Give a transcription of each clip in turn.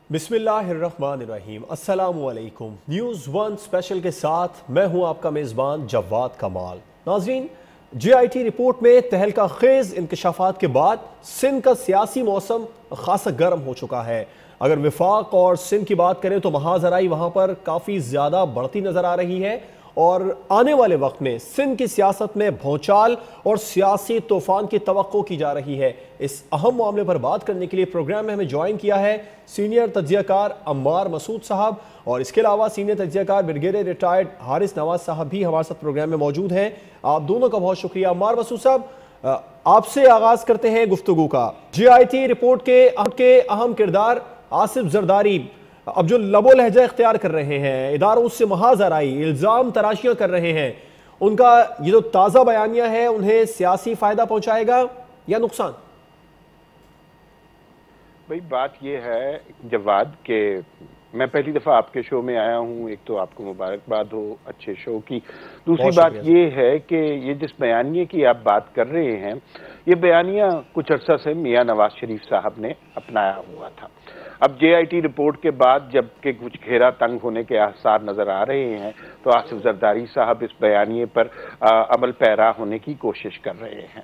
बिस्मिल्लाहिर्रहमानिर्रहीम। अस्सलामुअलैकुम। News one special के साथ मैं हूं आपका मेज़बान जवाद कमाल। नाज़रीन, JIT रिपोर्ट में तहलका खेज इंकशाफात के बाद सिंध का सियासी मौसम खासा गर्म हो चुका है। अगर विफाक और सिंध की बात करें तो महाजराई वहां पर काफ़ी ज़्यादा बढ़ती नज़र आ रही है और आने वाले वक्त में सिंध की सियासत में भौचाल और सियासी तूफान की तवक्को की जा रही है। इस अहम मामले पर बात करने के लिए प्रोग्राम में हमें ज्वाइन किया है सीनियर तज्जियाकार अम्मार मसूद साहब, और इसके अलावा सीनियर तज्जियाकार ब्रिगेडियर रिटायर्ड हारिस नवाज साहब भी हमारे साथ प्रोग्राम में मौजूद हैं। आप दोनों का बहुत शुक्रिया। अम्मार मसूद साहब, आपसे आगाज करते हैं गुफ्तगू का। JIT रिपोर्ट के अहम किरदार आसिफ जरदारी अब जो लबो लहजा इख्तियार कर रहे हैं, इदारों से महाजराई, इल्ज़ाम तराशियां कर रहे हैं, उनका ये जो ताज़ा बयानिया है उन्हें सियासी फ़ायदा पहुंचाएगा या नुकसान? भाई बात ये है जवाद के मैं पहली दफ़ा आपके शो में आया हूँ। एक तो आपको मुबारकबाद हो अच्छे शो की। दूसरी बात ये है कि ये जिस बयानिए की आप बात कर रहे हैं, ये बयानिया कुछ अरसा से मियाँ नवाज शरीफ साहब ने अपनाया हुआ था। अब JIT रिपोर्ट के बाद जबकि कुछ घेरा तंग होने के आसार नजर आ रहे हैं, तो आसिफ जरदारी साहब इस बयानिए पर अमल पैरा होने की कोशिश कर रहे हैं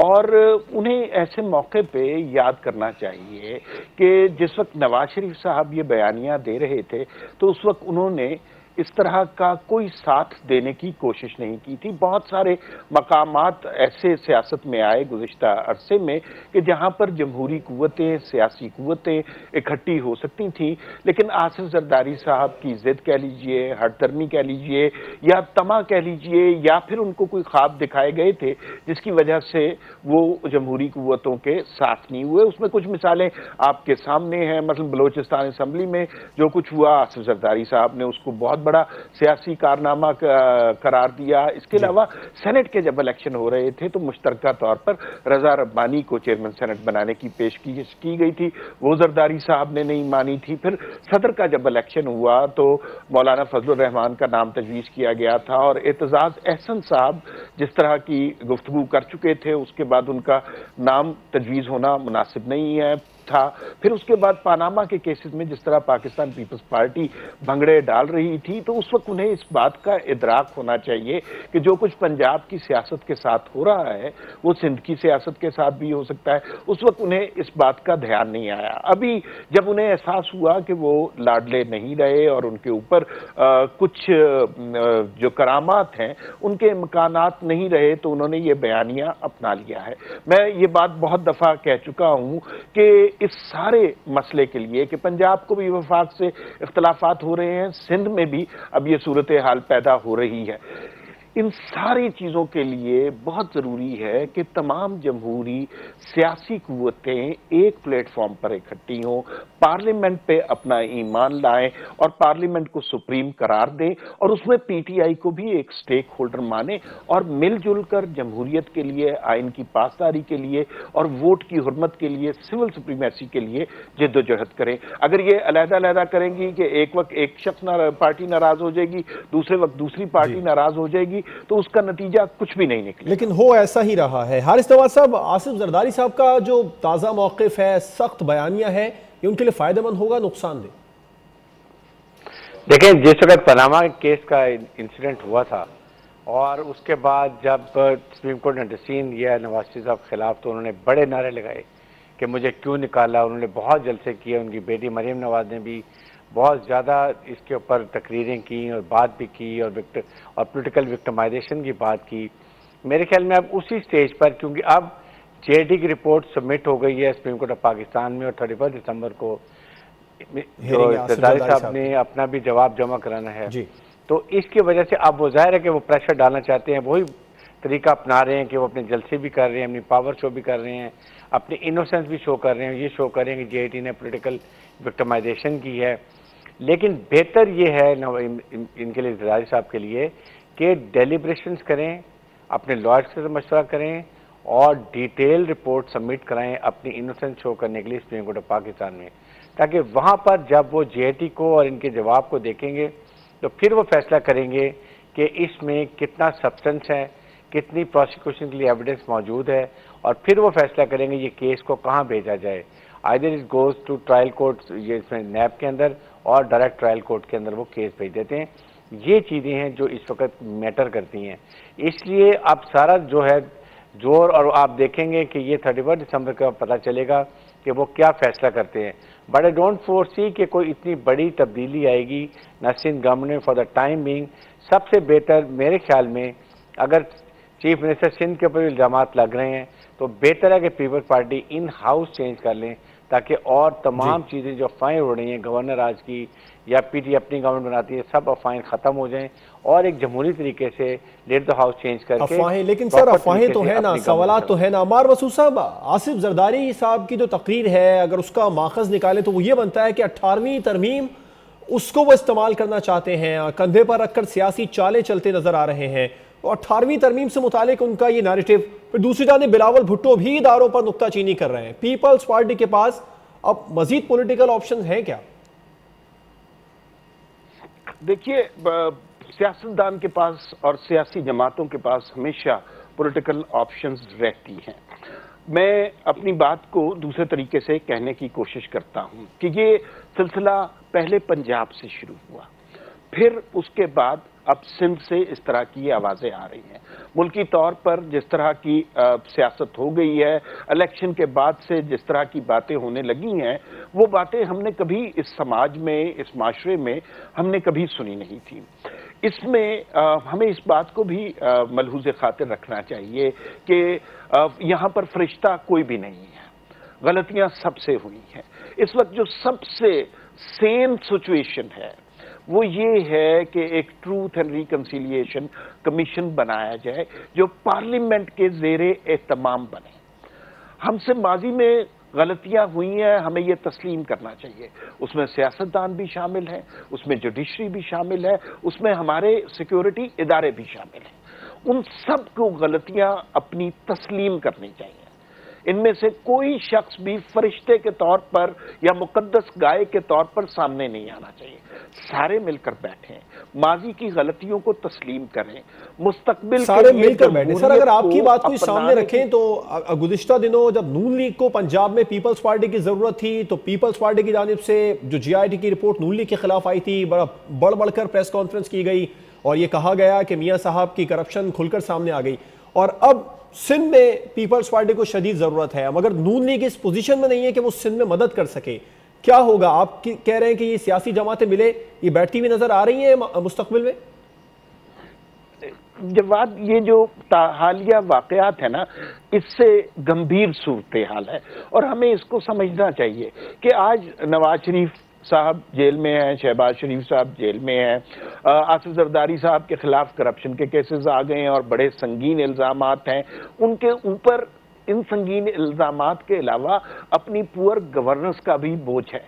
और उन्हें ऐसे मौके पे याद करना चाहिए कि जिस वक्त नवाज शरीफ साहब ये बयानियां दे रहे थे तो उस वक्त उन्होंने इस तरह का कोई साथ देने की कोशिश नहीं की थी। बहुत सारे मकामात ऐसे सियासत में आए गुज़िश्ता अरसे में कि जहां पर जमहूरी कुव्वतें, सियासी कुव्वतें इकट्ठी हो सकती थीं, लेकिन आसिफ जरदारी साहब की जिद कह लीजिए, हठधर्मी कह लीजिए या तमा कह लीजिए, या फिर उनको कोई ख्वाब दिखाए गए थे जिसकी वजह से वो जमहूरी कुव्वतों के साथ नहीं हुए। उसमें कुछ मिसालें आपके सामने हैं। मतलब बलोचिस्तान असम्बली में जो कुछ हुआ, आसिफ जरदारी साहब ने उसको बहुत बड़ा सियासी कारनामा करार दिया। इसके अलावा सेनेट के जब इलेक्शन हो रहे थे तो मुश्तरका तौर पर रजा रब्बानी को चेयरमैन सेनेट बनाने की पेशकश की गई थी, वो जरदारी साहब ने नहीं मानी थी। फिर सदर का जब इलेक्शन हुआ तो मौलाना फजलुर रहमान का नाम तजवीज़ किया गया था और एतजाज अहसन साहब जिस तरह की गुफ्तगू कर चुके थे उसके बाद उनका नाम तजवीज़ होना मुनासिब नहीं है था। फिर उसके बाद पानामा के केसेस में जिस तरह पाकिस्तान पीपल्स पार्टी भंगड़े डाल रही थी, तो उस वक्त उन्हें इस बात का इदराक होना चाहिए कि जो कुछ पंजाब की सियासत के साथ हो रहा है वो सिंध की सियासत के साथ भी हो सकता है। उस वक्त उन्हें इस बात का ध्यान नहीं आया। अभी जब उन्हें एहसास हुआ कि वो लाडले नहीं रहे और उनके ऊपर कुछ जो करामात हैं उनके इम्कानात नहीं रहे, तो उन्होंने ये बयानिया अपना लिया है। मैं ये बात बहुत दफा कह चुका हूं कि इस सारे मसले के लिए कि पंजाब को भी वफाक से इख्तलाफात हो रहे हैं, सिंध में भी अब ये सूरत हाल पैदा हो रही है, इन सारी चीज़ों के लिए बहुत ज़रूरी है कि तमाम जमहूरी सियासी कुव्वतें एक प्लेटफॉर्म पर इकट्ठी हों, पार्लियामेंट पे अपना ईमान लाएं और पार्लियामेंट को सुप्रीम करार दें और उसमें PTI को भी एक स्टेक होल्डर माने और मिलजुल कर जमहूरियत के लिए, आइन की पासदारी के लिए और वोट की हुर्मत के लिए, सिविल सुप्रीमेसी के लिए जद्दोजहद करें। अगर ये अलहदा करेंगी कि एक वक्त एक शख्स पार्टी नाराज हो जाएगी, दूसरे वक्त दूसरी पार्टी नाराज हो जाएगी, तो उसका नतीजा कुछ भी नहीं निकले। लेकिन हो ऐसा ही रहा है। हारिस नवाज साहब, आसिफ जरदारी साहब का जो ताज़ा मौक़िफ़ है, सख्त बयानिया है, ये उनके लिए फायदेमंद होगा, नुकसानदेह? देखें, जिस वक्त पनामा केस का इंसिडेंट हुआ था और उसके बाद जब सुप्रीम कोर्ट ने डिसीजन दिया नवाज शरीफ साहब के खिलाफ, तो उन्होंने बड़े नारे लगाए कि मुझे क्यों निकाला। उन्होंने बहुत जलसे किए। उनकी बेटी मरीम नवाज ने भी बहुत ज़्यादा इसके ऊपर तकरीरें की और बात भी की और पॉलिटिकल विक्टिमाइजेशन की बात की। मेरे ख्याल में अब उसी स्टेज पर, क्योंकि अब JIT की रिपोर्ट सबमिट हो गई है सुप्रीम कोर्ट ऑफ पाकिस्तान में और 31 दिसंबर को जो जरदारी साहब ने अपना भी जवाब जमा कराना है, तो इसकी वजह से अब वो जाहिर है कि वो प्रेशर डालना चाहते हैं। वही तरीका अपना रहे हैं कि वो अपने जलसे भी कर रहे हैं, अपनी पावर शो भी कर रहे हैं, अपनी इनोसेंस भी शो कर रहे हैं। ये शो कर रहे हैं कि JIT ने पॉलिटिकल विक्टिमाइजेशन की है। लेकिन बेहतर ये है इनके लिए, जरदारी साहब के लिए, कि डेलिब्रेशंस करें, अपने लॉयर्स से मशवरा करें और डिटेल रिपोर्ट सबमिट कराएं अपनी इनोसेंस शो करने के लिए सुप्रीम कोर्ट ऑफ पाकिस्तान में, ताकि वहाँ पर जब वो JIT को और इनके जवाब को देखेंगे तो फिर वो फैसला करेंगे कि इसमें कितना सब्सटेंस है, कितनी प्रोसिक्यूशन के लिए एविडेंस मौजूद है, और फिर वो फैसला करेंगे ये केस को कहाँ भेजा जाए। Either it goes to trial court, ये इसमें नैब के अंदर, और डायरेक्ट ट्रायल कोर्ट के अंदर वो केस भेज देते हैं। ये चीज़ें हैं जो इस वक्त मैटर करती हैं। इसलिए अब सारा जो है जोर, और आप देखेंगे कि ये 31 दिसंबर का पता चलेगा कि वो क्या फैसला करते हैं। बट आई डोंट फोरसी कि कोई इतनी बड़ी तब्दीली आएगी न Sindh government for the time being. सबसे बेहतर मेरे ख्याल में, अगर चीफ मिनिस्टर सिंध के ऊपर इल्ज़ाम लग रहे हैं तो बेहतर है कि Peoples Party in house change कर लें, ताकि और तमाम चीज़ें जो अफवाहें हो रही हैं गवर्नर आज की या पीटी अपनी गवर्नमेंट बनाती है, सब अफवाहें खत्म हो जाएं और एक जमहूरी तरीके से लेट द हाउस चेंज करके। अफवाहें, लेकिन सर अफवाहें तो है ना, सवालात तो है ना। अमार मसूद साहब, आसिफ जरदारी साहब की जो तकरीर है, अगर उसका माखज निकाले तो वो ये बनता है कि 18वीं तरमीम उसको वो इस्तेमाल करना चाहते हैं, कंधे पर रखकर सियासी चालें चलते नजर आ रहे हैं। और 18वीं तरमीम से मुतालिक उनका ये नैरेटिव। फिर दूसरी जानिब बिलावल भुट्टो भी इदारों पर नुक्ताचीनी कर रहे हैं। पीपल्स पार्टी के पास अब मजीद पॉलिटिकल ऑप्शन हैं क्या? देखिए, सियासतदान के पास और सियासी जमातों के पास हमेशा पॉलिटिकल ऑप्शंस रहती हैं। मैं अपनी बात को दूसरे तरीके से कहने की कोशिश करता हूं कि ये सिलसिला पहले पंजाब से शुरू हुआ, फिर उसके बाद अब सिंध से इस तरह की आवाजें आ रही हैं। मुल्की तौर पर जिस तरह की सियासत हो गई है, इलेक्शन के बाद से जिस तरह की बातें होने लगी हैं, वो बातें हमने कभी इस समाज में, इस माशरे में हमने कभी सुनी नहीं थी। इसमें हमें इस बात को भी मलहूज़े खातिर रखना चाहिए कि यहाँ पर फरिश्ता कोई भी नहीं है, गलतियां सबसे हुई हैं। इस वक्त जो सबसे सेम सिचुएशन है वो ये है कि एक ट्रूथ एंड रिकंसिलिएशन कमीशन बनाया जाए जो पार्लियामेंट के ज़ेरे एहतमाम बने। हमसे माजी में गलतियां हुई हैं, हमें ये तस्लीम करना चाहिए। उसमें सियासतदान भी शामिल हैं, उसमें जुडिशरी भी शामिल है, उसमें हमारे सिक्योरिटी इदारे भी शामिल हैं। उन सब को गलतियां अपनी तस्लीम करनी चाहिए। इनमें से कोई शख्स भी फरिश्ते के तौर पर या मुकद्दस गाय के तौर पर सामने नहीं आना चाहिए। सारे मिलकर बैठें, माजी की गलतियों को तस्लीम करें, मुस्तकबिल सारे मिलकर बैठें। सर, अगर आपकी बात को सामने रखें तो गुज़िश्ता दिनों जब नून लीग को पंजाब में पीपल्स पार्टी की जरूरत थी तो पीपल्स पार्टी की जानिब से जो GIT की रिपोर्ट नून लीग के खिलाफ आई थी, बड़ा बढ़ बढ़कर प्रेस कॉन्फ्रेंस की गई और ये कहा गया कि मियां साहब की करप्शन खुलकर सामने आ गई। और अब सिंध में पीपल्स पार्टी को शदीद जरूरत है, मगर नून लीग इस पोजीशन में नहीं है कि वो सिंध में मदद कर सके। क्या होगा? आप कह रहे हैं कि ये सियासी जमातें मिले, ये बैठती हुई नजर आ रही हैं मुस्तकबिल में? जवाब, ये जो हालिया वाकयात है ना, इससे गंभीर सूरत हाल है और हमें इसको समझना चाहिए कि आज नवाज शरीफ साहब जेल में हैं, शहबाज शरीफ साहब जेल में हैं, आसिफ जरदारी साहब के खिलाफ करप्शन के केसेस आ गए हैं और बड़े संगीन इल्जामात हैं उनके ऊपर। इन संगीन इल्जामात के अलावा अपनी पुअर गवर्नेंस का भी बोझ है।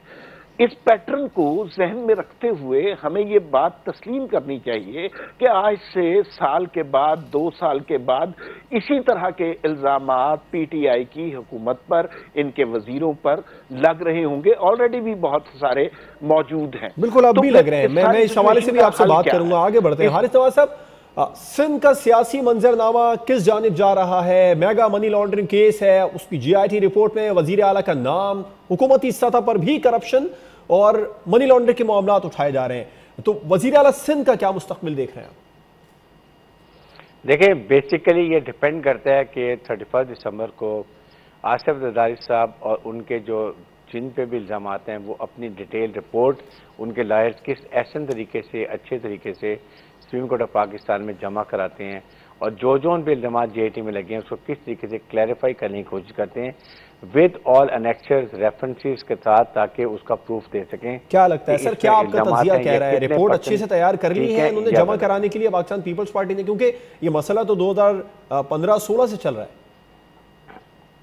इस पैटर्न को जहन में रखते हुए हमें ये बात तस्लीम करनी चाहिए कि आज से साल के बाद, 2 साल के बाद इसी तरह के इल्जामात PTI की हुकूमत पर, इनके वजीरों पर लग रहे होंगे। ऑलरेडी भी बहुत सारे मौजूद हैं। बिल्कुल, अब भी लग रहे हैं। मैं इस हवाले से भी आपसे बात करूंगा। आगे बढ़ते हैं। हारिस नवाज साहब, सिंध का सियासी मंजरनामा किस जानिब जा रहा है? मेगा मनी लॉन्ड्रिंग केस है, उसकी GIT रिपोर्ट में वजीर आला का नाम, हुकूमती सतह पर भी करप्शन और मनी लॉन्ड्रिंग के मामलात उठाए जा रहे हैं। तो वजीर आला सिंध का क्या मुस्तकबिल देख रहे हैं? देखिए, बेसिकली ये डिपेंड करता है कि 31 दिसंबर को आसिफ जरदारी साहब और उनके जो जिन पे भी इल्ज़ाम हैं वो अपनी डिटेल रिपोर्ट उनके लॉयर्स किस ऐसे तरीके से, अच्छे तरीके से सुप्रीम कोर्ट ऑफ पाकिस्तान में जमा कराते हैं और जो भी इल्ज़ाम GIT में लगे हैं उसको किस तरीके से क्लैरिफाई करने की कोशिश करते हैं विद ऑल एनेक्चर्स, रेफरेंसेस के साथ, ताकि उसका प्रूफ दे सकें। क्या लगता है सर, क्या आपका तज्जिया कह रहा है? रिपोर्ट अच्छे से तैयार कर ली है उन्होंने जमा कराने के लिए पाकिस्तान पीपल्स पार्टी ने, क्योंकि ये मसला तो 2015-16 से चल रहा है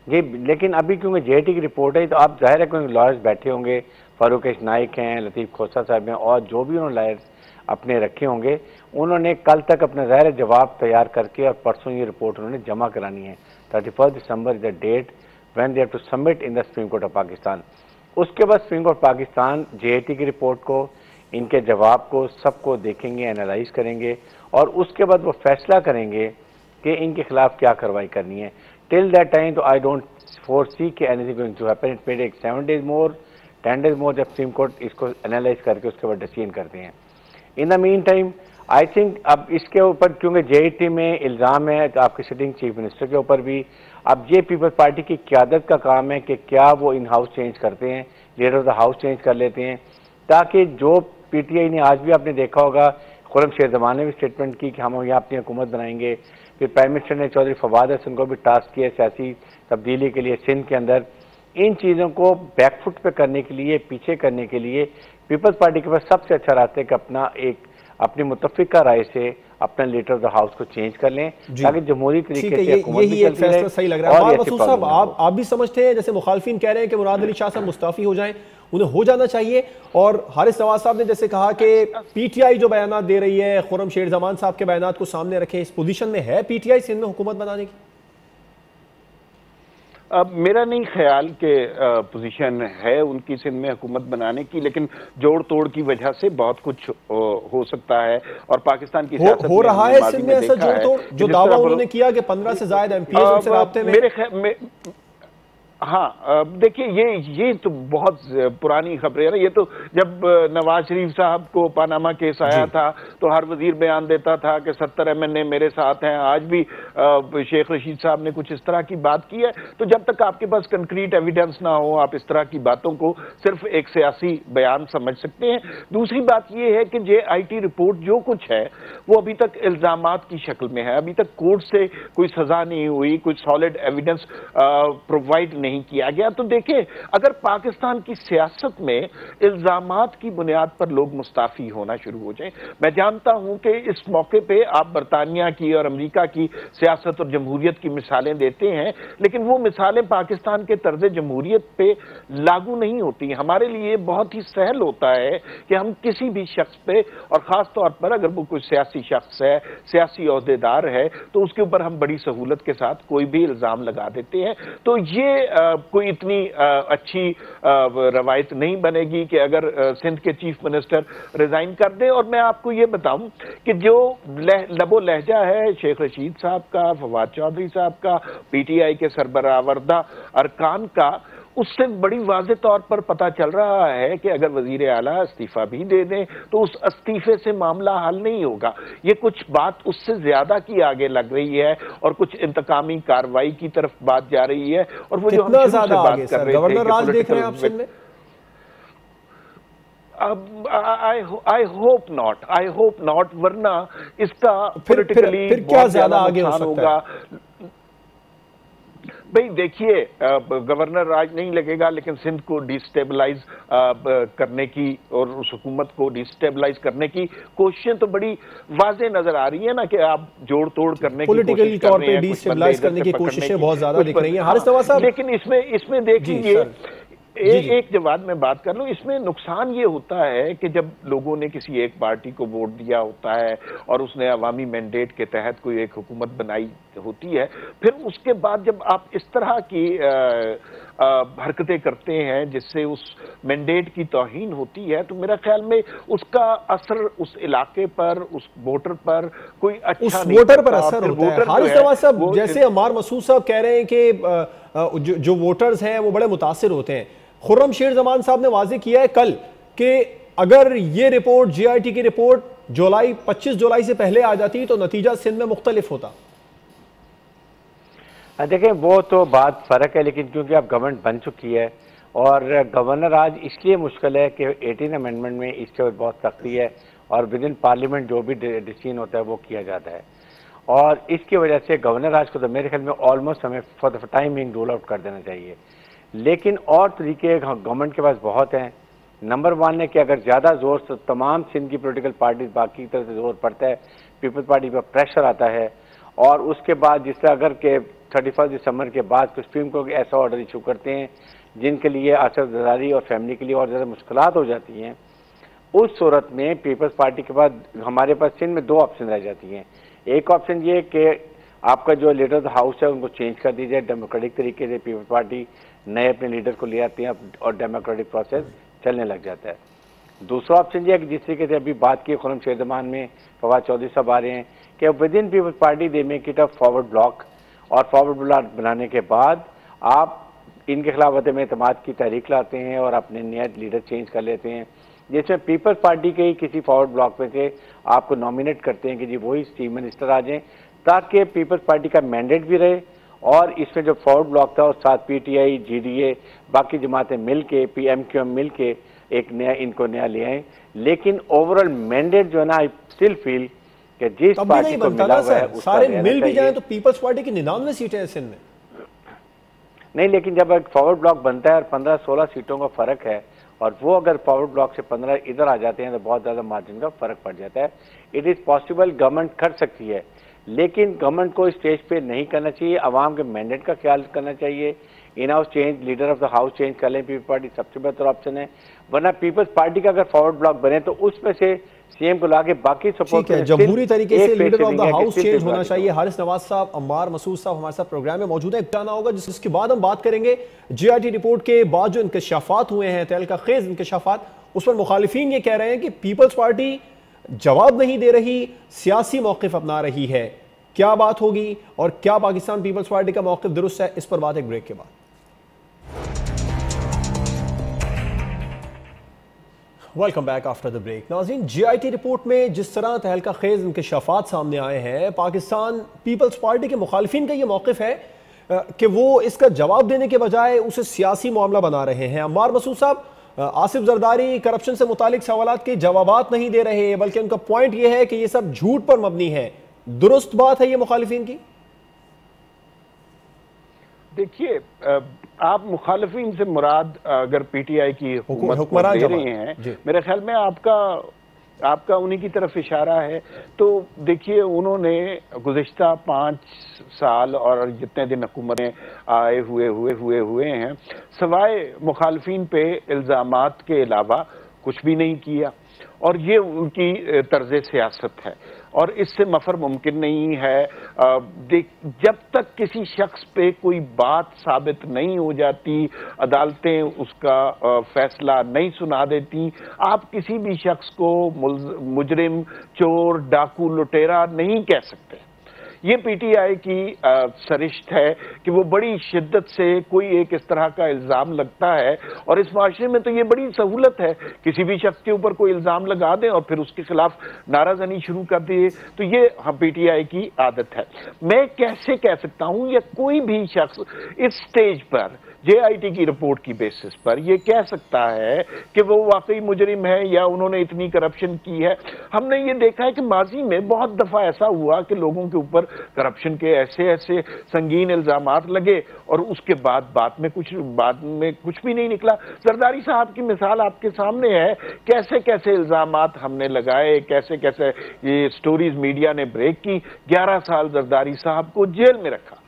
जी। लेकिन अभी क्योंकि GIT की रिपोर्ट है तो आप जाहिर है कोई लॉयर्स बैठे होंगे, फारूक नाइक हैं, लतीफ़ खोसा साहब हैं और जो भी उन्होंने लॉयर्स अपने रखे होंगे, उन्होंने कल तक अपने ज़ाहिर जवाब तैयार करके और परसों ये रिपोर्ट उन्होंने जमा करानी है। 31 December is the date when they have to submit in the Supreme Court of Pakistan. उसके बाद सुप्रीम कोर्ट पाकिस्तान GIT की रिपोर्ट को, इनके जवाब को, सबको देखेंगे, एनालाइज करेंगे और उसके बाद वो फैसला करेंगे कि इनके खिलाफ क्या कार्रवाई करनी है। टिल दैट टाइम तो आई डोंट foresee कि anything going to happen. It may take 7 days more, 10 days more जब सुप्रीम कोर्ट इसको एनालाइज करके उसके बाद डिसीजन करते हैं. In the mean time I think अब इसके ऊपर क्योंकि JIT में इल्ज़ाम है आपके सिटिंग चीफ मिनिस्टर के ऊपर भी, अब ये पीपल्स पार्टी की क़यादत का काम है कि क्या वो इन हाउस चेंज करते हैं, leader of the house change कर लेते हैं, ताकि जो PTI ने आज भी आपने देखा होगा खुर्रम शेर ज़मान ने भी स्टेटमेंट की कि हम यहाँ अपनी हुकूमत बनाएंगे. फिर प्राइम मिनिस्टर ने चौधरी फवाद हसन को भी टास्क किया सियासी तब्दीली के लिए सिंध के अंदर. इन चीज़ों को बैकफुट पे करने के लिए, पीछे करने के लिए पीपल्स पार्टी के पास सबसे अच्छा रास्ता है कि अपनी मुतफ़िका राय से अपना लीडर ऑफ द हाउस को चेंज कर लें, ताकि जमहूरी तरीके से हुकूमत भी चलती रहे. सही लग रहा है मसूद साहब, आप भी समझते हैं जैसे मुखालफिन कह रहे हैं कि मुराद अली शाह साहब मुस्ताफी हो जाएं, उन्हें हो जाना चाहिए, और हारिस नवाज साहब ने जैसे कहा कि PTI जो बयान दे रही है खुर्रम शेर ज़मान साहब के बयान को सामने रखे, इस पोजीशन में है PTI सिंध में हुकूमत बनाने की? अब मेरा नहीं ख्याल कि पोजीशन है उनकी सिंध में हुकूमत बनाने की, लेकिन जोड़ तोड़ की वजह से बहुत कुछ हो सकता है. और पाकिस्तान की सियासत हो रहा है सिंध में ऐसा जोड़ तोड़, जो दावा उन्होंने किया कि 15 से ज्यादा MPs उनसे राब्ते में. मेरे हाँ, देखिए ये तो बहुत पुरानी खबर है ना. ये तो जब नवाज शरीफ साहब को पानामा केस आया था तो हर वजीर बयान देता था कि 70 MNA मेरे साथ हैं. आज भी शेख रशीद साहब ने कुछ इस तरह की बात की है. तो जब तक आपके पास कंक्रीट एविडेंस ना हो, आप इस तरह की बातों को सिर्फ एक सियासी बयान समझ सकते हैं. दूसरी बात यह है कि JIT रिपोर्ट जो कुछ है वो अभी तक इल्जामात की शक्ल में है. अभी तक कोर्ट से कोई सजा नहीं हुई, कोई सॉलिड एविडेंस प्रोवाइड नहीं किया गया. तो देखिए, अगर पाकिस्तान की सियासत में इल्जामात की बुनियाद पर लोग मुस्ताफी होना शुरू हो जाएं, मैं जानता हूं कि इस मौके पे आप बरतानिया की और अमेरिका की सियासत और जमहूरियत की मिसालें देते हैं, लेकिन वो मिसालें पाकिस्तान के तर्ज जमहूरियत पे लागू नहीं होती. हमारे लिए बहुत ही सहल होता है कि हम किसी भी शख्स पे, और खास तौर पर अगर वो कोई सियासी शख्स है, सियासी ओहदेदार है, तो उसके ऊपर हम बड़ी सहूलत के साथ कोई भी इल्जाम लगा देते हैं. तो ये कोई इतनी अच्छी रवायत नहीं बनेगी कि अगर सिंध के चीफ मिनिस्टर रिजाइन कर दें. और मैं आपको ये बताऊं कि जो लबो लहजा है शेख रशीद साहब का, फवाद चौधरी साहब का, PTI के सरबराहवर्दा अरकान का, उससे बड़ी वाज़ेह तौर पर पता चल रहा है कि अगर वजीर आला इस्तीफा भी दे दें तो उस इस्तीफे से मामला हल नहीं होगा. ये कुछ बात उससे ज्यादा की आगे लग रही है और कुछ इंतकामी कार्रवाई की तरफ बात जा रही है. और वो जो हम शुरू से बात कर रहे थे, गवर्नर राज देख रहे हैं आप सिंध में? आई होप नॉट, वरना इसका पोलिटिकली बहुत ज्यादा नुकसान होगा. भाई देखिए, गवर्नर राज नहीं लगेगा, लेकिन सिंध को डिस्टेबलाइज करने की और उस हुकूमत को डिस्टेबलाइज करने की कोशिशें तो बड़ी वाज़ेह नजर आ रही है ना, कि आप जोड़ तोड़ करने की कोशिश कर रहे हैं, डिस्टेबलाइज करने की कोशिशें बहुत ज्यादा दिख रही हैं. हारिस नवाज साहब, लेकिन इसमें देखिए, एक जवाब में बात कर लूं, इसमें नुकसान ये होता है कि जब लोगों ने किसी एक पार्टी को वोट दिया होता है और उसने अवामी मैंडेट के तहत कोई एक हुकूमत बनाई होती है, फिर उसके बाद जब आप इस तरह की हरकतें करते हैं जिससे उस मैंडेट की तौहीन होती है, तो मेरा ख्याल में उसका असर उस इलाके पर, उस वोटर पर कोई अच्छा नहीं, वोटर पर असर होता है. हारिस नवाज साहब, जैसे अमार मसूद साहब कह रहे हैं कि जो वोटर्स हैं वो बड़े मुतासिर होते हैं. खुर्रम शेर ज़मान साहब ने वाज़ेह किया है कल कि अगर ये रिपोर्ट, JIT की रिपोर्ट 25 जुलाई से पहले आ जाती तो नतीजा सिंध में मुख्तलिफ होता. देखें, वो तो बात फ़र्क है, लेकिन क्योंकि अब गवर्नमेंट बन चुकी है और गवर्नर आज इसलिए मुश्किल है कि 18 अमेंडमेंट में इसके ऊपर बहुत सख्ती है और विद इन पार्लियामेंट जो भी डिसीजन होता है वो किया जाता है. और इसकी वजह से गवर्नर आज को तो मेरे ख्याल में ऑलमोस्ट हमें for the timing roll out कर देना चाहिए. लेकिन और तरीके गवर्नमेंट के पास बहुत हैं. नंबर 1 है कि अगर ज़्यादा जोर से तमाम सिंध की पोलिटिकल पार्टीज बाकी की तरफ से जोर पड़ता है, पीपल्स पार्टी पर प्रेशर आता है, और उसके बाद जिस तरह अगर के 31 दिसंबर के बाद सुप्रीम कोर्ट ऐसा ऑर्डर इशू करते हैं जिनके लिए असरदारी और फैमिली के लिए और ज़्यादा मुश्किलात हो जाती हैं, उस सूरत में पीपल्स पार्टी के बाद हमारे पास सिंध में 2 ऑप्शन रह जाती हैं. एक ऑप्शन ये कि आपका जो लीडर ऑफ द हाउस है उनको चेंज कर दी जाए, डेमोक्रेटिक तरीके से पीपल्स पार्टी नए अपने लीडर को ले आते हैं और डेमोक्रेटिक प्रोसेस चलने लग जाता है. दूसरा ऑप्शन ये है कि जिस तरीके से अभी बात की खुर्रम शेर ज़मान में फवाद चौधरी साहब आ रहे हैं कि with in people's party they make it a forward block, और फॉरवर्ड ब्लॉक बनाने के बाद आप इनके खिलाफ अदम एतमाद की तहरीक लाते हैं और अपने नया लीडर चेंज कर लेते हैं, जिसमें पीपल्स पार्टी के ही किसी फॉरवर्ड ब्लॉक में से आपको नॉमिनेट करते हैं कि जी वही चीफ मिनिस्टर आ जाएं, ताकि पीपल्स पार्टी का मैंडेट भी रहे और इसमें जो फॉरवर्ड ब्लॉक था और साथ पीटीआई, जीडीए, बाकी जमातें मिल के, पीएमक्यूएम मिल के एक नया इनको नया ले आए। लेकिन ओवरऑल मैंडेट जो है ना, आई स्टिल फील कि जिस पार्टी को मिला हुआ है सारे मिल भी जाए तो पीपल्स पार्टी की 99 सीटें हैं सिंध में। नहीं, लेकिन जब एक फॉरवर्ड ब्लॉक बनता है और 15-16 सीटों का फर्क है और वो अगर फॉरवर्ड ब्लॉक से 15 इधर आ जाते हैं तो बहुत ज्यादा मार्जिन का फर्क पड़ जाता है। इट इज पॉसिबल, गवर्नमेंट कर सकती है, लेकिन गवर्नमेंट को स्टेज पे नहीं करना चाहिए, अवाम के मैंडेट का ख्याल करना चाहिए। इन house change, leader of the house change कर लें, पीपल्स पार्टी सबसे बेहतर ऑप्शन है। वरना पीपल्स पार्टी का अगर फॉरवर्ड ब्लॉक बने तो उसमें से सीएम को लाके बाकी सपोर्ट है। जमहूरी तरीके से leader of the house change होना चाहिए। हारिस नवाज साहब, अम्मार मसूद साहब हमारे साथ प्रोग्राम में मौजूद है, जाना होगा जिसके बाद हम बात करेंगे जीआईटी रिपोर्ट के बाद जो इंकशाफात हुए हैं, तहलका खेज इंकशाफात, उस पर मुखालिफिन ये कह रहे हैं कि पीपल्स पार्टी जवाब नहीं दे रही, सियासी मौकिफ अपना रही है। क्या बात होगी और क्या पाकिस्तान पीपल्स पार्टी का मौकिफ दुरुस्त है, इस पर बात एक ब्रेक के बाद। Welcome back after the break. नाज़रीन, जीआईटी रिपोर्ट में जिस तरह तहलका खेज इंकशाफात सामने आए हैं, पाकिस्तान पीपल्स पार्टी के मुखालिफिन का ये मौकिफ है कि वो इसका जवाब देने के बजाय उसे सियासी मामला बना रहे हैं। अम्मार मसूद साहब, आसिफ जरदारी करप्शन से मुतालिक सवालात के जवाबात नहीं दे रहे, बल्कि उनका पॉइंट यह है कि ये सब झूठ पर मबनी है। दुरुस्त बात है ये मुखालिफिन की? देखिए, आप मुखालिफिन से मुराद अगर पीटीआई की हुकूमत दे रहे हैं, मेरे ख्याल में आपका उन्हीं की तरफ इशारा है। तो देखिए, उन्होंने गुज़िश्ता 5 साल और जितने दिन हुकूमतें आए हुए हैं, सवाए मुखालिफिन पे इल्ज़ामात के अलावा कुछ भी नहीं किया, और ये उनकी तर्ज सियासत है और इससे मफर मुमकिन नहीं है। जब तक किसी शख्स पे कोई बात साबित नहीं हो जाती, अदालतें उसका फैसला नहीं सुना देती, आप किसी भी शख्स को मुजरिम, चोर, डाकू, लुटेरा नहीं कह सकते। ये पीटीआई की सरिश्त है कि वो बड़ी शिद्दत से कोई एक इस तरह का इल्ज़ाम लगता है, और इस माशरे में तो ये बड़ी सहूलत है, किसी भी शख्स के ऊपर कोई इल्ज़ाम लगा दें और फिर उसके खिलाफ नाराजनी शुरू कर दिए। तो ये हम पीटीआई की आदत है। मैं कैसे कह सकता हूं, या कोई भी शख्स इस स्टेज पर जेआईटी की रिपोर्ट की बेसिस पर ये कह सकता है कि वो वाकई मुजरिम है या उन्होंने इतनी करप्शन की है। हमने ये देखा है कि माजी में बहुत दफा ऐसा हुआ कि लोगों के ऊपर करप्शन के ऐसे संगीन इल्जामात लगे और उसके बाद में कुछ भी नहीं निकला। जरदारी साहब की मिसाल आपके सामने है, कैसे कैसे इल्जामात हमने लगाए, कैसे कैसे ये स्टोरीज मीडिया ने ब्रेक की। 11 साल जरदारी साहब को जेल में रखा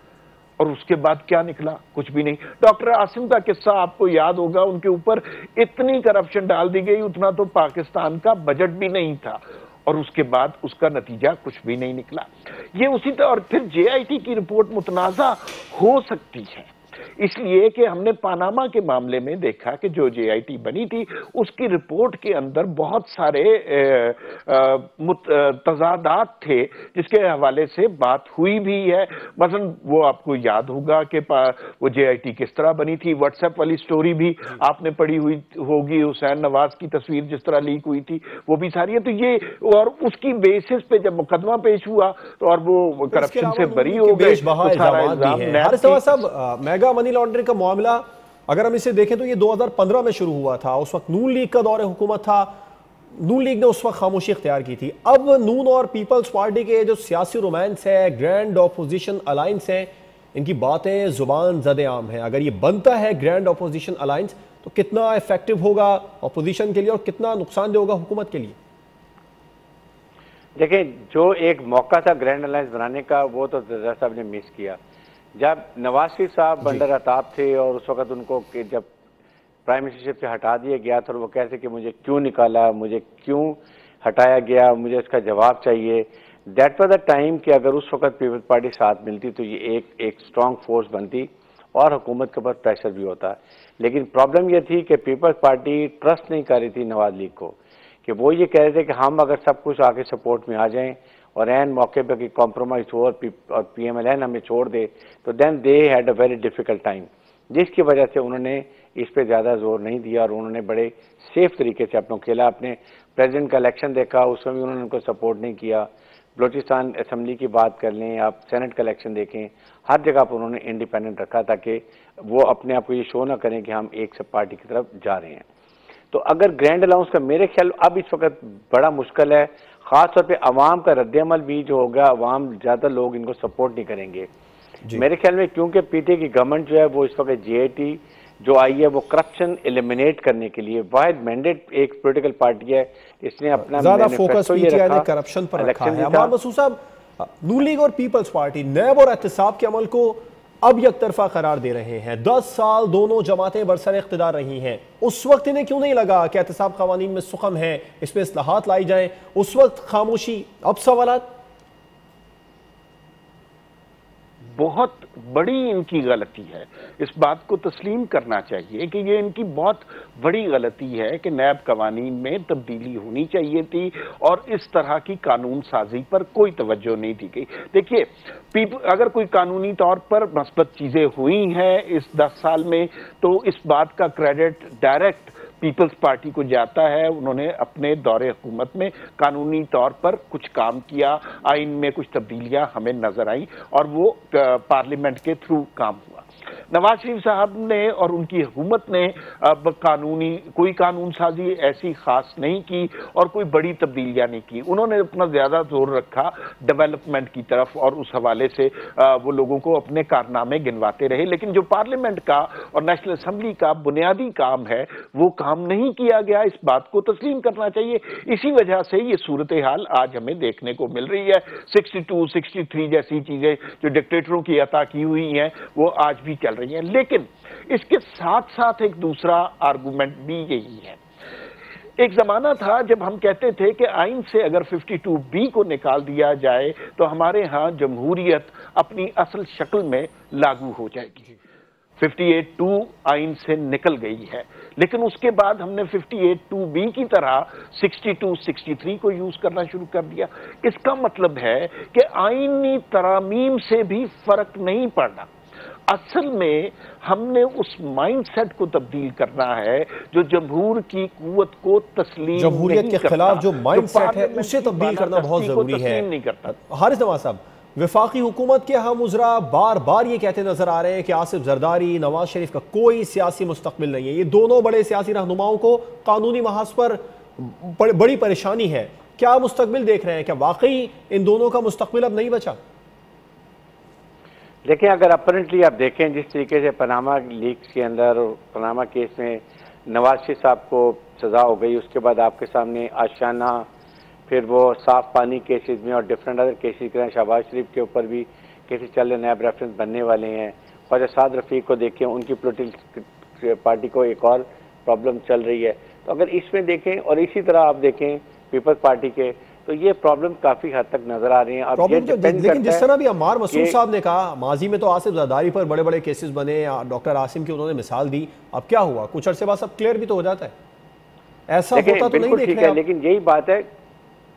और उसके बाद क्या निकला? कुछ भी नहीं। डॉक्टर आसिम का किस्सा आपको याद होगा, उनके ऊपर इतनी करप्शन डाल दी गई, उतना तो पाकिस्तान का बजट भी नहीं था, और उसके बाद उसका नतीजा कुछ भी नहीं निकला। ये उसी तरह, और फिर जेआईटी की रिपोर्ट मुतनाज़ा हो सकती है इसलिए कि हमने पानामा के मामले में देखा कि जो जेआईटी बनी थी उसकी रिपोर्ट के अंदर बहुत सारे तजादात थे जिसके हवाले से बात हुई भी है। मसलन वो आपको याद होगा कि वो जेआईटी किस तरह बनी थी, व्हाट्सएप वाली स्टोरी भी आपने पढ़ी हुई होगी, हुसैन नवाज की तस्वीर जिस तरह लीक हुई थी वो भी सारी है। तो ये, और उसकी बेसिस पे जब मुकदमा पेश हुआ तो और वो करप्शन से बरी हो गए, तो सारा इल्जाम मेगा मनी लॉन्ड्रिंग का मामला अगर हम इसे देखें तो ये 2015 में शुरू हुआ था। उस वक्त नून लीग का दौर हुकूमत था, नून लीग ने उस वक्त खामोशी इख्तियार की थी। अब नून और पीपल्स पार्टी के जो सियासी रोमांस है, ग्रैंड ऑपोजिशन अलायंस है, इनकी बातें जुबान ज़दे आम है। अगर ये बनता है ग्रैंड ऑपोजिशन अलायंस तो कितना इफेक्टिव होगा ऑपोजिशन के लिए और कितना नुकसानदेह होगा हुकूमत के लिए? देखिए, जो एक मौका था ग्रैंड अलायंस बनाने का, वो तो जरदारी साहब ने मिस किया। जब नवाज शरीफ साहब बंदर अताब थे और उस वक्त उनको जब प्राइम मिनिस्टरशिप से हटा दिया गया था, वो कहते कि मुझे क्यों निकाला, मुझे क्यों हटाया गया, मुझे इसका जवाब चाहिए। दैट वाज द टाइम कि अगर उस वक्त पीपल्स पार्टी साथ मिलती तो ये एक स्ट्रॉन्ग फोर्स बनती और हुकूमत के ऊपर प्रेशर भी होता। लेकिन प्रॉब्लम यह थी कि पीपल्स पार्टी ट्रस्ट नहीं कर रही थी नवाज लीग को, कि वो ये कह रहे थे कि हम अगर सब कुछ आके सपोर्ट में आ जाएं और एन मौके पर कि कॉम्प्रोमाइज हो और पीएमएलएन हमें छोड़ दे, तो then they had a very difficult time. जिसकी वजह से उन्होंने इस पे ज़्यादा जोर नहीं दिया और उन्होंने बड़े सेफ तरीके से अपना खेला। आपने प्रेसिडेंट का इलेक्शन देखा, उसमें भी उन्होंने उनको सपोर्ट नहीं किया। बलूचिस्तान असम्बली की बात कर लें, आप सेनेट का इलेक्शन देखें, हर जगह पर उन्होंने इंडिपेंडेंट रखा ताकि वो अपने आप को ये शो ना करें कि हम एक सब पार्टी की तरफ जा रहे हैं। तो अगर ग्रैंड अलाउंस का मेरे ख्याल अब इस वक्त बड़ा मुश्किल है, ख़ासतौर पे अवाम का रद्द-ए-अमल भी जो होगा, अवाम ज़्यादा लोग इनको सपोर्ट नहीं करेंगे मेरे ख्याल में, क्योंकि पीटीआई की गवर्नमेंट जो है वो इस वक्त जेआईटी जो आई है वो करप्शन एलिमिनेट करने के लिए वाहिद मैंडेट एक पॉलिटिकल पार्टी है, इसने अपना ज्यादा फोकस पीटीआई ने करप्शन पर रखा है। अमार मसूद साहब, नून लीग और पीपल्स पार्टी नैब और एहतिसाब के अमल को अब यकतरफा करार दे रहे हैं। 10 साल दोनों जमातें बरसर इख्तिदार रही हैं, उस वक्त इन्हें क्यों नहीं लगा कि एहतिसाब कवानीन में सुखम है, इसमें इस्लाहात लाई जाए? उस वक्त खामोशी, अब सवालात। बहुत बड़ी इनकी गलती है, इस बात को तस्लीम करना चाहिए कि ये इनकी बहुत बड़ी गलती है कि नैब कवानीन में तब्दीली होनी चाहिए थी और इस तरह की कानून साजी पर कोई तवज्जो नहीं दी गई। देखिए, अगर कोई कानूनी तौर पर मस्बत चीजें हुई हैं इस 10 साल में, तो इस बात का क्रेडिट डायरेक्ट पीपल्स पार्टी को जाता है। उन्होंने अपने दौरे हुकूमत में कानूनी तौर पर कुछ काम किया, आइन में कुछ तब्दीलियां हमें नजर आई और वो पार्लियामेंट के थ्रू काम हुआ। नवाज शरीफ साहब ने और उनकी हुकूमत ने अब कोई कानून साजी ऐसी खास नहीं की और कोई बड़ी तब्दीलियां नहीं की। उन्होंने अपना ज्यादा जोर रखा डेवलपमेंट की तरफ और उस हवाले से वो लोगों को अपने कारनामे गिनवाते रहे, लेकिन जो पार्लियामेंट का और नेशनल असम्बली का बुनियादी काम है वो काम नहीं किया गया। इस बात को तस्लीम करना चाहिए। इसी वजह से ये सूरत हाल आज हमें देखने को मिल रही है। 62, 63 जैसी चीजें जो डिक्टेटरों की अता की हुई हैं वो आज भी चल रही हैं। लेकिन इसके साथ साथ एक दूसरा आर्गुमेंट भी यही है। एक जमाना था जब हम कहते थे कि आइन से अगर 52B को निकाल दिया जाए तो हमारे यहां जमहूरियत अपनी असल शक्ल में लागू हो जाएगी। 58(2) आइन से निकल गई है, लेकिन उसके बाद हमने 58(2)B की तरह 62, 63 को यूज करना शुरू कर दिया। इसका मतलब है कि आईनी तरामीम से भी फर्क नहीं पड़ना। असल में हमने उस माइंडसेट को तब्दील करना है जो जमहूर की कुव्वत को तस्लीम जमहूरियत के खिलाफ जो माइंडसेट है उसे तब्दील करना बहुत जरूरी है। नहीं करता। हारिस नवाज साहब, वफाकी हुकूमत के हम उजरा बार बार ये कहते नजर आ रहे हैं कि आसिफ जरदारी, नवाज शरीफ का कोई सियासी मुस्तकबिल नहीं है। ये दोनों बड़े सियासी रहनुमाओं को कानूनी महाज पर बड़ी परेशानी है। क्या मुस्तकबिल देख रहे हैं? क्या वाकई इन दोनों का मुस्तकबिल अब नहीं बचा? देखिए, अगर अपरेंटली आप देखें जिस तरीके से पनामा लीक्स के अंदर और पनामा केस में नवाज शरीफ साहब को सजा हो गई, उसके बाद आपके सामने आशियाना, फिर वो साफ पानी केसेस में और डिफरेंट अदर केसेस के शहबाज शरीफ के ऊपर भी केसेस चल रहे, नैब रेफरेंस बनने वाले हैं। ख्वाजा साद रफीक को देखें, उनकी पोलिटिकल पार्टी को एक और प्रॉब्लम चल रही है। तो अगर इसमें देखें और इसी तरह आप देखें पीपल्स पार्टी के, तो ये प्रॉब्लम काफी हद तक नजर आ रही है। अब ये लेकिन जिस तरह भी अम्मार मसूद साहब ने कहा, माजी में तो आसिफ जरदारी पर बड़े बड़े केसेस बने, डॉक्टर आसिम की उन्होंने मिसाल दी, अब क्या हुआ? कुछ अरसे बाद सब क्लियर भी तो हो जाता है। ऐसा होता तो नहीं देख रहे। लेकिन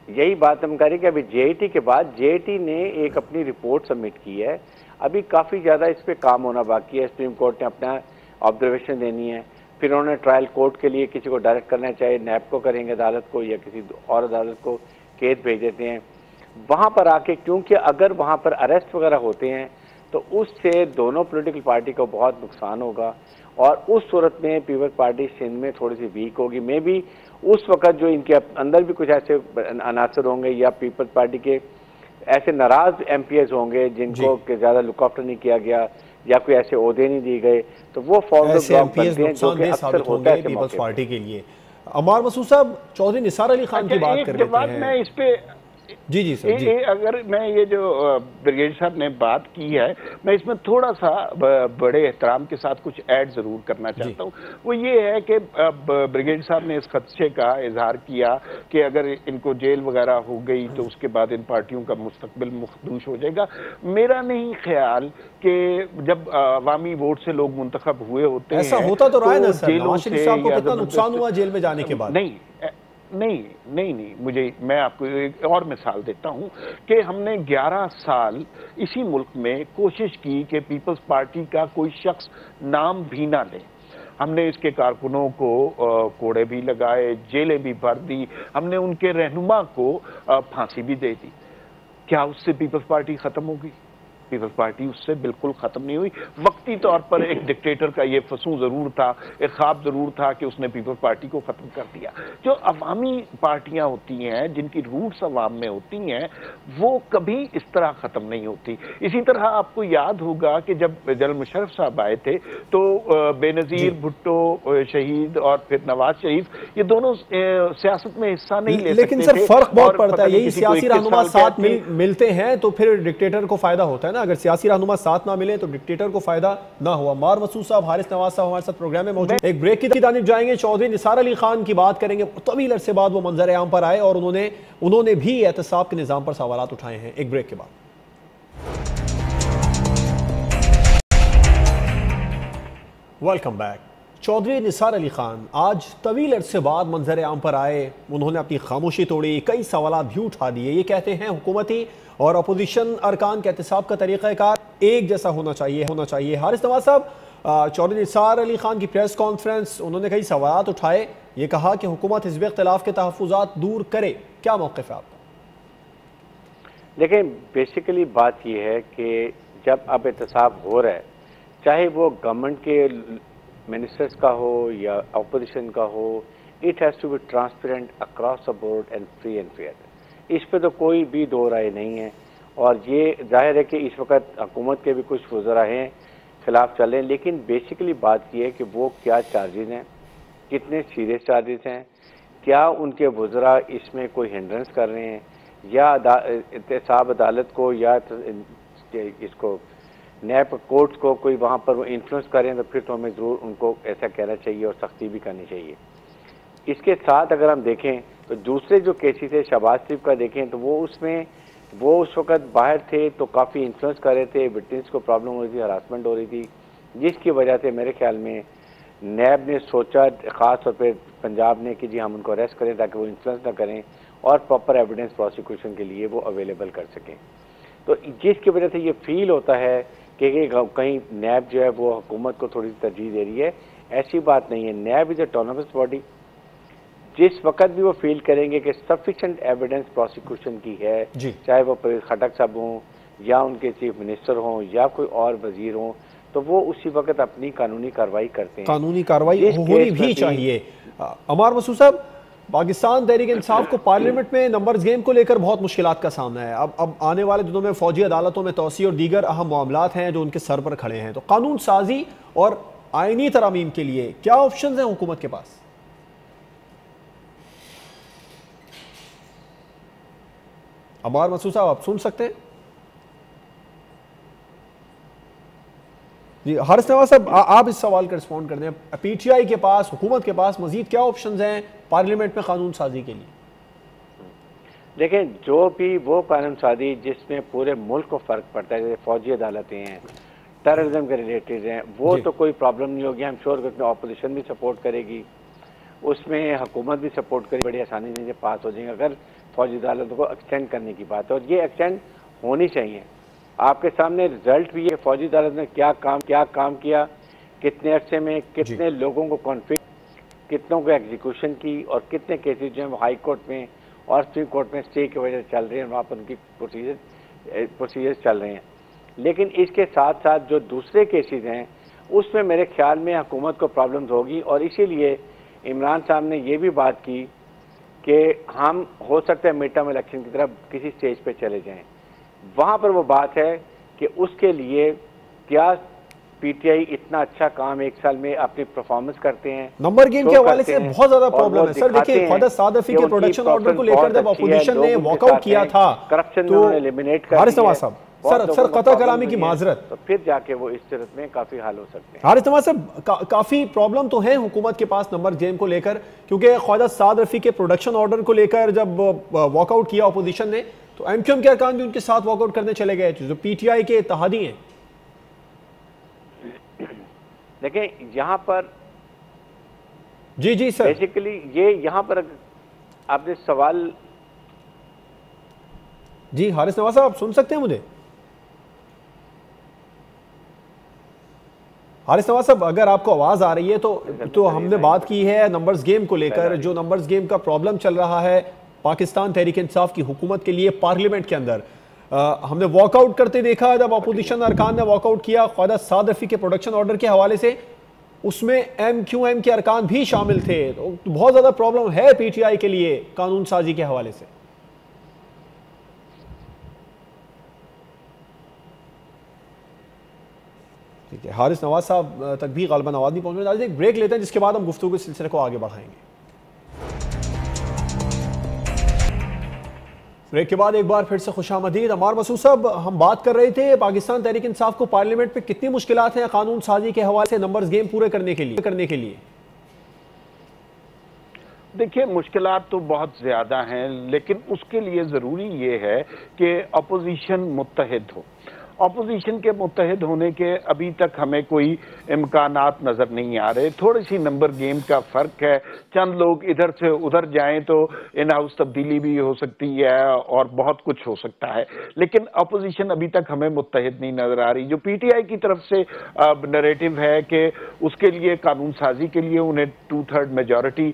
यही बात हम कह रहे हैं कि अभी जेआईटी के बाद जेआईटी ने एक अपनी रिपोर्ट सबमिट की है। अभी काफी ज्यादा इस पे काम होना बाकी है। सुप्रीम कोर्ट ने अपना ऑब्जर्वेशन देनी है, फिर उन्होंने ट्रायल कोर्ट के लिए किसी को डायरेक्ट करना है, चाहे नैब को करेंगे अदालत को या किसी और अदालत को केस भेज देते हैं वहां पर आके, क्योंकि अगर वहां पर अरेस्ट वगैरह होते हैं तो उससे दोनों पॉलिटिकल पार्टी को बहुत नुकसान होगा और उस सूरत में पीपल्स पार्टी सिंध में थोड़ी सी वीक होगी। मे बी उस वक्त जो इनके अंदर भी कुछ ऐसे अनासर होंगे या पीपल्स पार्टी के ऐसे नाराज एमपीएस होंगे जिनको ज्यादा लुक आफ्टर नहीं किया गया या कोई ऐसे ओहदे नहीं दिए गए, तो वो फॉर्म साबित होंगे पीपल्स पार्टी के लिए। अमार मसूद साहब, चौधरी निसार अली खान की बात कर रहे हैं। मैं इस पे जी सर, अगर मैं ये जो ब्रिगेड साहब ने बात की है, मैं इसमें थोड़ा सा बड़े एहतराम के साथ कुछ ऐड जरूर करना चाहता हूँ। वो ये है कि ब्रिगेड साहब ने इस खदशे का इजहार किया कि अगर इनको जेल वगैरह हो गई तो उसके बाद इन पार्टियों का मुस्तकबिल मखदूश हो जाएगा। मेरा नहीं ख्याल कि जब अवामी वोट से लोग मुंतखब हुए होते हैं, ऐसा होता तो रहा है ना सर। नवाज शरीफ साहब को कितना नुकसान हुआ जेल में जाने के बाद? नहीं, मैं आपको एक और मिसाल देता हूं कि हमने 11 साल इसी मुल्क में कोशिश की कि पीपल्स पार्टी का कोई शख्स नाम भी ना ले। हमने इसके कारकुनों को कोड़े भी लगाए, जेलें भी भर दी, हमने उनके रहनुमा को फांसी भी दे दी। क्या उससे पीपल्स पार्टी खत्म होगी? पीपल्स पार्टी उससे बिल्कुल खत्म नहीं हुई। वक्ती तौर पर एक डिक्टेटर का ये फसूं जरूर था, एक ख्वाब जरूर था कि उसने पीपल्स पार्टी को खत्म कर दिया। जो अवामी पार्टियां होती हैं, जिनकी रूट्स अवाम में होती हैं, वो कभी इस तरह खत्म नहीं होती। इसी तरह आपको याद होगा कि जब जनरल मुशर्रफ साहब आए थे तो बेनजीर भुट्टो शहीद और फिर नवाज शरीफ, ये दोनों सियासत में हिस्सा नहीं ले सकते थे। लेकिन सर फर्क बहुत पड़ता है, यही सियासी रहनुमा साथ मिलते हैं तो फिर डिक्टेटर को फायदा होता है ना। अगर सियासी रहनुमा साथ ना मिले तो डिक्टेटर को फायदा ना हुआ। अम्मार मसूद साहब, हारिस नवाज साहब हमारे साथ प्रोग्राम में मौजूद। एक ब्रेक की जानिब जाएंगे, चौधरी निसार अली खान की बात करेंगे। तवील अरसे बाद वो मंजर आम पर आए और उन्होंने भी एहतसाब के निजाम पर सवालात उठाए हैं। एक ब्रेक के बाद वेलकम बैक। चौधरी निसार अली खान आज तवील अरसे बाद मंजर आम पर आए। उन्होंने अपनी खामोशी तोड़ी, कई सवालात भी उठा दिए। ये कहते हैं हुकूमती और अपोजिशन अरकान के एहतसाब का तरीक़ाकार एक जैसा होना चाहिए। हारिस नवाज साहब, चौधरी निसार अली खान की प्रेस कॉन्फ्रेंस, उन्होंने कई सवालात उठाए। ये कहा कि हुकूमत हिज़्ब इख्तिलाफ के तहफ़्फ़ुज़ात दूर करे। क्या मौक़िफ़ है आपका? देखिए, बेसिकली बात यह है कि जब अब एहतसाब हो रहा है, चाहे वो गवर्नमेंट के मिनिस्टर्स का हो या अपोजिशन का हो, it has to be transparent across the board and free and fair. इस पे तो कोई भी दो राय नहीं है। और ये जाहिर है कि इस वक्त हुकूमत के भी कुछ वज़रा हैं खिलाफ चल रहे हैं, लेकिन बेसिकली बात यह है कि वो क्या चार्जेस हैं, कितने सीरियस चार्जेस हैं, क्या उनके वज़रा इसमें कोई हिंड्रेंस कर रहे हैं, या एहतसाब अदालत को या इसको नैब कोर्ट्स को कोई वहाँ पर वो इन्फ्लुएंस करें, तो फिर तो हमें ज़रूर उनको ऐसा कहना चाहिए और सख्ती भी करनी चाहिए। इसके साथ अगर हम देखें तो दूसरे जो केसेस है, शहबाज शरीफ का देखें तो वो उस वक्त बाहर थे तो काफ़ी इन्फ्लुएंस कर रहे थे, विटनेस को प्रॉब्लम हो रही थी, हरासमेंट हो रही थी, जिसकी वजह से मेरे ख्याल में नैब ने सोचा, ख़ास तौर पर पंजाब ने, कि जी हम उनको अरेस्ट करें ताकि वो इन्फ्लुएंस ना करें और प्रॉपर एविडेंस प्रोसिक्यूशन के लिए वो अवेलेबल कर सकें। तो जिसकी वजह से ये फील होता है कि कहीं नैब जो है वो हुकूमत को थोड़ी सी तरजीह दे रही है। ऐसी बात नहीं है। नैब इज़ ऑटोनमस बॉडी। जिस वक्त भी वो फील करेंगे कि सफिशेंट एविडेंस प्रोसिक्यूशन की है, चाहे वो परवेज़ खटक साहब हों या उनके चीफ मिनिस्टर हों या कोई और वजीर हों, तो वो उसी वक्त अपनी कानूनी कार्रवाई करते हैं। कानूनी कार्रवाई होनी भी चाहिए। अम्मार मसूद साहब, पाकिस्तान तहरीक इंसाफ को पार्लियामेंट में नंबर्स गेम को लेकर बहुत मुश्किलात का सामना है। अब आने वाले दिनों में फौजी अदालतों में तोसी और दीगर अहम मामलात हैं जो उनके सर पर खड़े हैं। तो कानून साजी और आईनी तरमीम के लिए क्या ऑप्शन हैं हुकूमत के पास? अम्मार मसूद साहब, आप सुन सकते हैं? जी, हारिस नवाज साहब, आप इस सवाल का रिस्पॉन्ड कर दें। पीटीआई के पास, हुकूमत के पास मजीद क्या ऑप्शंस हैं पार्लियामेंट में कानून साजी के लिए? देखें, जो भी वो कानून साजी जिसमें पूरे मुल्क को फ़र्क पड़ता है, जैसे फौजी अदालतें हैं, टेररिज्म के रिलेटेड हैं, वो तो कोई प्रॉब्लम नहीं होगी। हम श्योर उसमें अपोजिशन भी सपोर्ट करेगी, उसमें हुकूमत भी सपोर्ट करेगी, बड़ी आसानी से पास हो जाएंगे अगर फौजी अदालतों को एक्सटेंड करने की बात है। और ये एक्सटेंड होनी चाहिए। आपके सामने रिजल्ट भी है, फौजी अदालत ने क्या काम किया, कितने अरसे में कितने लोगों को कॉन्फ्लिक्ट, कितनों को एग्जीक्यूशन की, और कितने केसेज जो हैं वो हाई कोर्ट में और सुप्रीम कोर्ट में स्टे की वजह से चल रहे हैं, वहाँ पर उनकी प्रोसीजर चल रहे हैं। लेकिन इसके साथ साथ जो दूसरे केसेज हैं उसमें मेरे ख्याल में हुकूमत को प्रॉब्लम्स होगी। और इसीलिए इमरान साहब ने ये भी बात की कि हम हो सकता है मिड टर्म इलेक्शन की तरफ किसी स्टेज पे चले जाएं। वहाँ पर वो बात है कि उसके लिए क्या पीटीआई इतना अच्छा काम एक साल में अपनी परफॉर्मेंस करते हैं। नंबर गेम के हवाले से बहुत ज्यादा प्रॉब्लम है सर। देखिए, ख्वाजा सादफी के प्रोडक्शन ऑर्डर को लेकर जब अपोजिशन ने वॉकआउट किया था, करप्शन तो एलिमिनेट कर हारिस नवाज साहब, सर कता कलामी की माजरत, तो फिर जाके वो इस सूरत में काफी हाल हो सकते हैं। हारिस नवाज साहब, काफी प्रॉब्लम तो है हुकूमत के पास नंबर गेम को लेकर, क्योंकि ख्वाजा साद रफी के प्रोडक्शन ऑर्डर को लेकर जब वॉकआउट किया अपोजिशन ने, तो एमक्यूएम के अरकान भी उनके साथ वॉकआउट करने चले गए जो पीटीआई के इत्तेहादी हैं। देखें, यहाँ पर जी सर, बेसिकली ये यहाँ पर आपने सवाल। जी हारिस नवाज साहब, आप सुन सकते हैं मुझे? हारिस नवाज साहब, अगर आपको आवाज आ रही है तो हमने बात की है नंबर्स गेम को लेकर, जो नंबर्स गेम का प्रॉब्लम चल रहा है पाकिस्तान तहरीक इंसाफ की हुकूमत के लिए पार्लियामेंट के अंदर। हमने वॉकआउट करते देखा, जब अपोजिशन अरकान ने वॉकआउट किया ख्वाजा साद रफी के प्रोडक्शन ऑर्डर के हवाले से, उसमें MQM के अरकान भी शामिल थे। तो बहुत ज्यादा प्रॉब्लम है PTI के लिए कानून साजी के हवाले से। ठीक है, हारिस नवाज साहब तक भी गालिबन आवाज नहीं पहुंच रही। एक ब्रेक लेते हैं, जिसके बाद हम गुफ्तगू के सिलसिले को आगे बढ़ाएंगे। ब्रेक के बाद एक बार फिर से खुशामदीद। अमार मसूद साहब, हम बात कर रहे थे पाकिस्तान तहरीक इंसाफ को पार्लियामेंट में कितनी मुश्किलात हैं कानून साजी के हवाले से नंबर्स गेम पूरे करने के लिए। देखिए, मुश्किलात तो बहुत ज़्यादा हैं, लेकिन उसके लिए ज़रूरी ये है कि अपोजिशन मुत्तहिद हो। अपोजिशन के मुत्तहिद होने के अभी तक हमें कोई इम्कानात नज़र नहीं आ रहे। थोड़ी सी नंबर गेम का फ़र्क है, चंद लोग इधर से उधर जाएं तो इन हाउस तब्दीली भी हो सकती है और बहुत कुछ हो सकता है, लेकिन अपोजिशन अभी तक हमें मुत्तहिद नहीं नज़र आ रही। जो PTI की तरफ से नरेटिव है कि उसके लिए कानून साजी के लिए उन्हें 2/3 मेजॉरिटी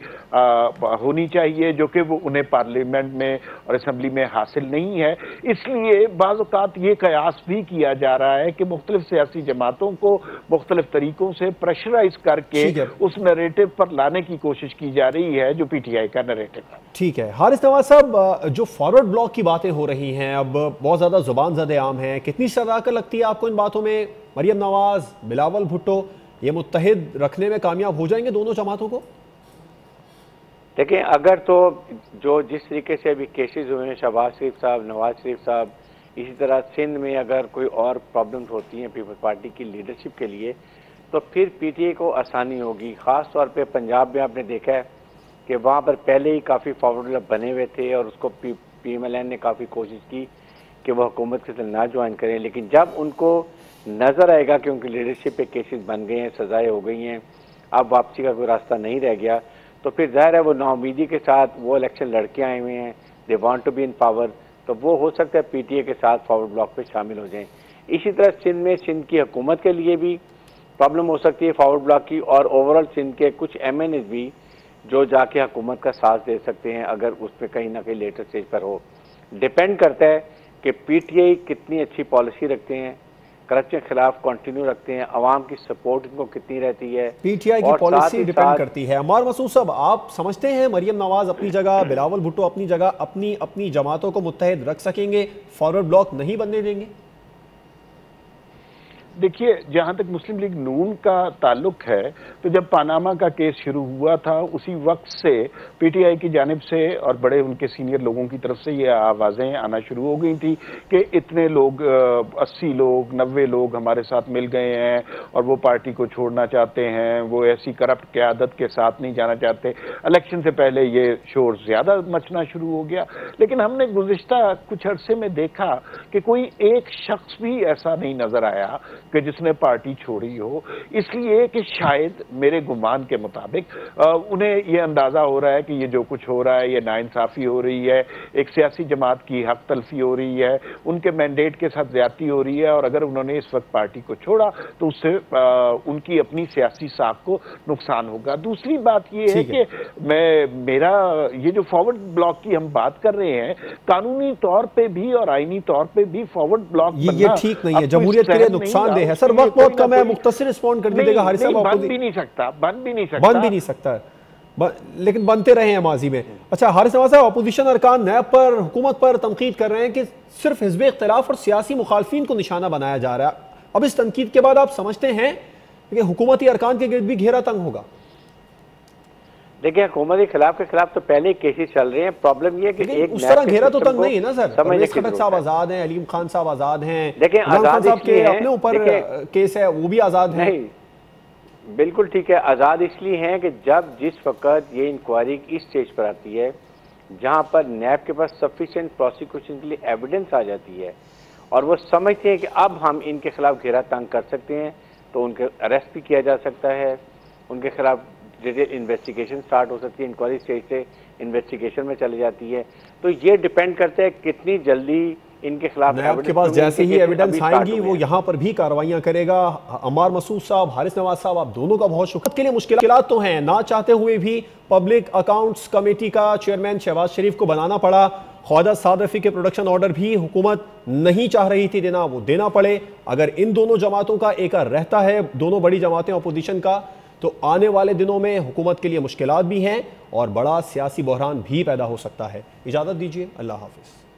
होनी चाहिए, जो कि वो उन्हें पार्लियामेंट में और असम्बली में हासिल नहीं है। इसलिए बाज़ औक़ात ये कयास भी किया जा रहा है कि मुख्तलिफ सियासी जमातों को मुख्तलिफ तरीकों से प्रेशराइज करके उस नरेटिव पर लाने की कोशिश की जा रही है जो PTI का नरेटिव है। ठीक है हारिस नवाज साहब, जो फॉरवर्ड ब्लॉक की बातें हो रही हैं, अब बहुत ज्यादा जुबान ज़दे आम है, कितनी सदाकत लगती है आपको इन बातों में? मरियम नवाज, बिलावल भुट्टो ये मुत्तहिद रखने में कामयाब हो जाएंगे दोनों जमातों को? देखिए, अगर तो जो जिस तरीके से अभी केसेस हुए हैं, शहबाज शरीफ साहब, नवाज शरीफ साहब, इसी तरह सिंध में अगर कोई और प्रॉब्लम्स होती हैं पीपल्स पार्टी की लीडरशिप के लिए, तो फिर PTI को आसानी होगी। ख़ास तौर पे पंजाब में आपने देखा है कि वहाँ पर पहले ही काफ़ी फॉरवर्ड बने हुए थे और उसको PMLN ने काफ़ी कोशिश की कि वह हुकूमत के साथ ना ज्वाइन करें, लेकिन जब उनको नज़र आएगा कि उनकी लीडरशिप पे केसेस बन गए हैं, सज़ाएँ हो गई हैं, अब वापसी का कोई रास्ता नहीं रह गया, तो फिर ज़ाहिर है वो नाउमीदी के साथ वो इलेक्शन लड़के आए हुए हैं, they want to be in power, तो वो हो सकता है PTI के साथ फॉरवर्ड ब्लॉक पे शामिल हो जाएं। इसी तरह सिंध की हुकूमत के लिए भी प्रॉब्लम हो सकती है फॉरवर्ड ब्लॉक की, और ओवरऑल सिंध के कुछ MNAs भी जो जाके हुकूमत का साथ दे सकते हैं अगर उस पर कहीं ना कहीं लेटर स्टेज पर हो। डिपेंड करता है कि PTI कितनी अच्छी पॉलिसी रखते हैं, करप्शन के खिलाफ कंटिन्यू रखते हैं, अवाम की सपोर्ट इनको कितनी रहती है, PTI की पॉलिसी डिपेंड करती है। अमार मसूद साहब, आप समझते हैं मरियम नवाज अपनी जगह, बिलावल भुट्टो अपनी जगह अपनी जमातों को मुत्तहिद रख सकेंगे, फॉरवर्ड ब्लॉक नहीं बनने देंगे? देखिए, जहाँ तक मुस्लिम लीग नून का ताल्लुक है, तो जब पानामा का केस शुरू हुआ था उसी वक्त से PTI की जानिब से और बड़े उनके सीनियर लोगों की तरफ से ये आवाज़ें आना शुरू हो गई थी कि इतने लोग 80 लोग 90 लोग हमारे साथ मिल गए हैं और वो पार्टी को छोड़ना चाहते हैं, वो ऐसी करप्ट क़यादत के साथ नहीं जाना चाहते। इलेक्शन से पहले ये शोर ज़्यादा मचना शुरू हो गया, लेकिन हमने गुज़िश्ता कुछ अरसे में देखा कि कोई एक शख्स भी ऐसा नहीं नज़र आया कि जिसने पार्टी छोड़ी हो। इसलिए कि शायद मेरे गुमान के मुताबिक उन्हें यह अंदाज़ा हो रहा है कि ये जो कुछ हो रहा है ये नाइंसाफ़ी हो रही है, एक सियासी जमात की हक तलफी हो रही है, उनके मैंडेट के साथ ज़्यादती हो रही है, और अगर उन्होंने इस वक्त पार्टी को छोड़ा तो उससे उनकी अपनी सियासी साख को नुकसान होगा। दूसरी बात ये है कि मेरा ये जो फॉरवर्ड ब्लॉक की हम बात कर रहे हैं, कानूनी तौर पर भी और आईनी तौर पर भी फॉरवर्ड ब्लॉक ये ठीक नहीं है, जमहूरियत के लिए नुकसानदेह है। सर वक्त बहुत कम है, मुख्तसर रिस्पॉन्ड कर दीजिएगा हारिस साहब। बन भी नहीं सकता, लेकिन बनते रहे हैं माजी में। अच्छा हारिस नवाज साहब, अपोजिशन अरकान नैब पर, हुकूमत पर तनकीद कर रहे हैं कि सिर्फ हिज़्ब इख्तिलाफ और सियासी मुखालफिन को निशाना बनाया जा रहा है। अब इस तनकीद के बाद आप समझते हैं कि हुकूमती अरकान के गिर्द भी घेरा तंग होगा? देखिए, हुकूमत के खिलाफ तो पहले केसेस चल रहे हैं। प्रॉब्लम ये है कि एक उस तरह घेरा तो तंग नहीं है ना सर। परवेज खटक साहब आजाद हैं, अलीम खान साहब आजाद हैं, देखिए आजाद साहब के अपने ऊपर केस है, वो भी आजाद है। बिल्कुल ठीक है, आजाद इसलिए हैं कि जब जिस वक्त ये इंक्वायरी इस स्टेज पर आती है जहां पर नैब के पास सफिशिएंट प्रोसिक्यूशन के लिए एविडेंस आ जाती है और वो समझते हैं कि अब हम इनके खिलाफ घेरा तंग कर सकते हैं, तो उनके अरेस्ट भी किया जा सकता है, उनके खिलाफ इन्वेस्टिगेशन स्टार्ट हो सकती है, इंक्वायरी स्टेज से इन्वेस्टिगेशन में चली जाती है। तो ये डिपेंड करता है कितनी जल्दी इनके खिलाफ आपके पास जैसे ही एविडेंस आएंगी वो यहाँ पर भी कार्रवाइयां करेगा। अम्मार मसूद साहब, हारिस नवाज साहब, आप दोनों का बहुत शुक्रिया। के लिए मुश्किलात तो हैं, ना चाहते हुए भी पब्लिक अकाउंट्स कमेटी का चेयरमैन शहबाज शरीफ को बनाना पड़ा। ख्वाजा साद रफी के प्रोडक्शन ऑर्डर भी हुकूमत नहीं चाह रही थी देना, वो देना पड़े। अगर इन दोनों जमातों का एक रहता है, दोनों बड़ी जमातें अपोजिशन का, तो आने वाले दिनों में हुकूमत के लिए मुश्किलात भी हैं और बड़ा सियासी बहरान भी पैदा हो सकता है। इजाज़त दीजिए, अल्लाह हाफिज़।